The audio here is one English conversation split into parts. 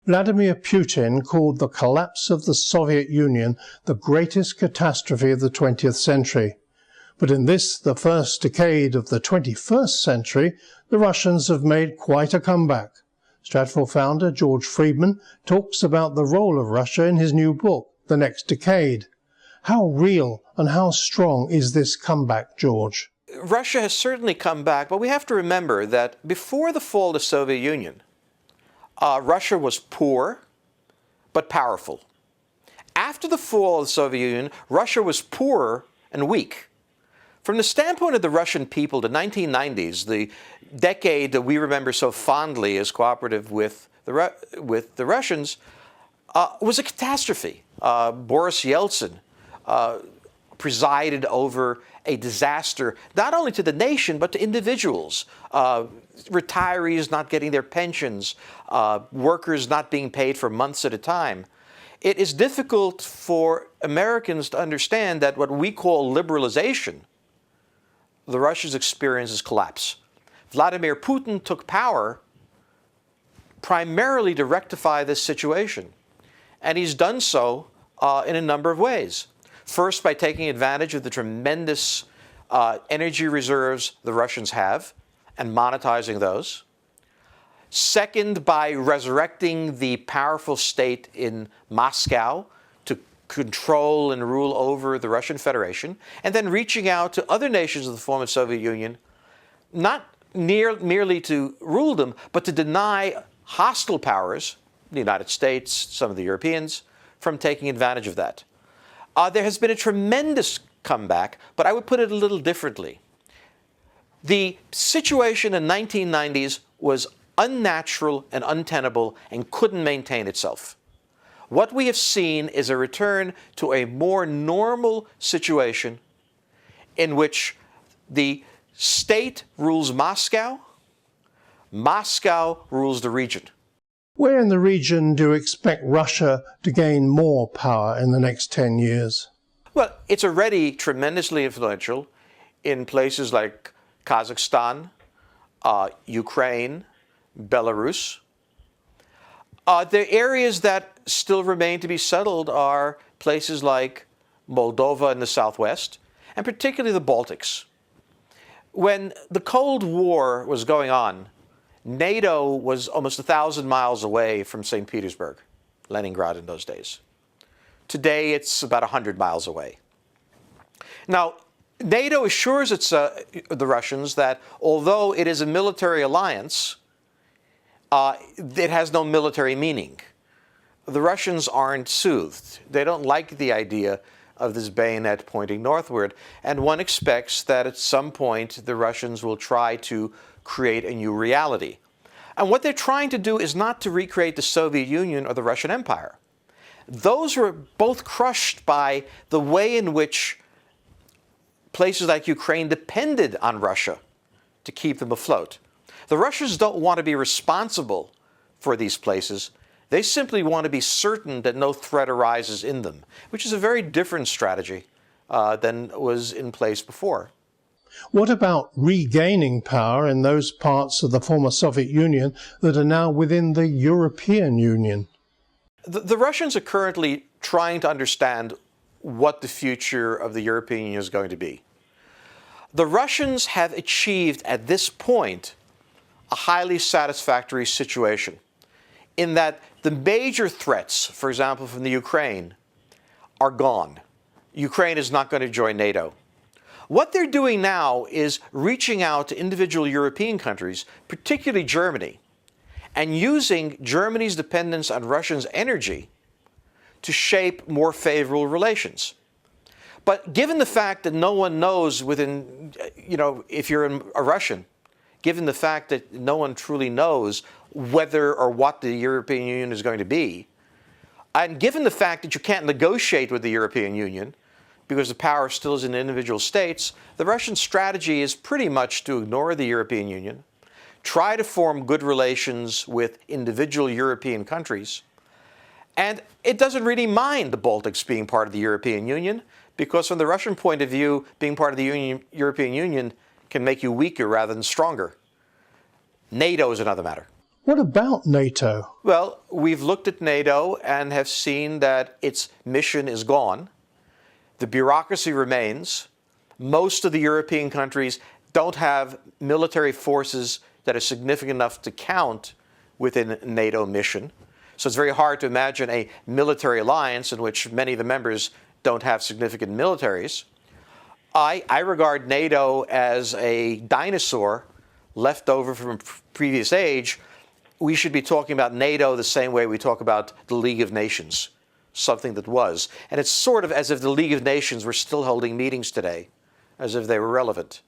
Vladimir Putin called the collapse of the Soviet Union the greatest catastrophe of the 20th century. But in this, the first decade of the 21st century, the Russians have made quite a comeback. Stratfor founder George Friedman talks about the role of Russia in his new book, The Next Decade. How real and how strong is this comeback, George? Russia has certainly come back, but we have to remember that before the fall of the Soviet Union, Russia was poor but powerful. After the fall of the Soviet Union, Russia was poorer and weak. From the standpoint of the Russian people, the 1990s, the decade that we remember so fondly as cooperative with the Russians, was a catastrophe. Boris Yeltsin presided over a disaster, not only to the nation, but to individuals. Retirees not getting their pensions, workers not being paid for months at a time. It is difficult for Americans to understand that what we call liberalization, the Russians experience is collapse. Vladimir Putin took power primarily to rectify this situation. And he's done so in a number of ways. First, by taking advantage of the tremendous energy reserves the Russians have and monetizing those. Second, by resurrecting the powerful state in Moscow to control and rule over the Russian Federation, and then reaching out to other nations of the former Soviet Union, not merely to rule them, but to deny hostile powers, the United States, some of the Europeans, from taking advantage of that. There has been a tremendous comeback, but I would put it a little differently. The situation in the 1990s was unnatural and untenable and couldn't maintain itself. What we have seen is a return to a more normal situation in which the state rules Moscow, Moscow rules the region. Where in the region do you expect Russia to gain more power in the next 10 years? Well, it's already tremendously influential in places like Kazakhstan, Ukraine, Belarus. The areas that still remain to be settled are places like Moldova in the southwest, and particularly the Baltics. When the Cold War was going on, NATO was almost 1,000 miles away from St. Petersburg, Leningrad in those days. Today, it's about 100 miles away. Now, NATO assures the Russians that although it is a military alliance, it has no military meaning. The Russians aren't soothed. They don't like the idea of this bayonet pointing northward, and one expects that at some point the Russians will try to create a new reality. And what they're trying to do is not to recreate the Soviet Union or the Russian Empire. Those were both crushed by the way in which places like Ukraine depended on Russia to keep them afloat. The Russians don't want to be responsible for these places. They simply want to be certain that no threat arises in them, which is a very different strategy than was in place before. What about regaining power in those parts of the former Soviet Union that are now within the European Union? The Russians are currently trying to understand what the future of the European Union is going to be. The Russians have achieved at this point a highly satisfactory situation in that the major threats, for example, from the Ukraine, are gone. Ukraine is not going to join NATO. What they're doing now is reaching out to individual European countries, particularly Germany, and using Germany's dependence on Russia's energy to shape more favorable relations. But given the fact that no one knows if you're a Russian, given the fact that no one truly knows whether or what the European Union is going to be, and given the fact that you can't negotiate with the European Union, because the power still is in individual states, the Russian strategy is pretty much to ignore the European Union, try to form good relations with individual European countries, and it doesn't really mind the Baltics being part of the European Union, because from the Russian point of view, being part of the European Union can make you weaker rather than stronger. NATO is another matter. What about NATO? Well, we've looked at NATO and have seen that its mission is gone. The bureaucracy remains. Most of the European countries don't have military forces that are significant enough to count within a NATO mission. So it's very hard to imagine a military alliance in which many of the members don't have significant militaries. I regard NATO as a dinosaur left over from a previous age. We should be talking about NATO the same way we talk about the League of Nations, something that was. And it's sort of as if the League of Nations were still holding meetings today, as if they were relevant.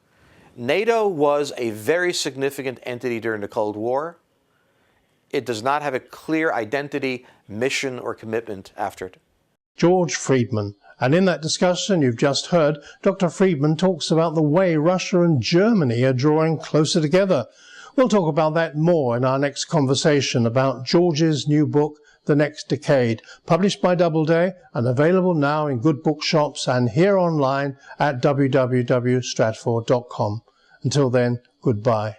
NATO was a very significant entity during the Cold War. It does not have a clear identity, mission, or commitment after it. George Friedman. And in that discussion you've just heard, Dr. Friedman talks about the way Russia and Germany are drawing closer together. We'll talk about that more in our next conversation about George's new book, The Next Decade, published by Doubleday and available now in good bookshops and here online at www.stratfor.com. Until then, goodbye.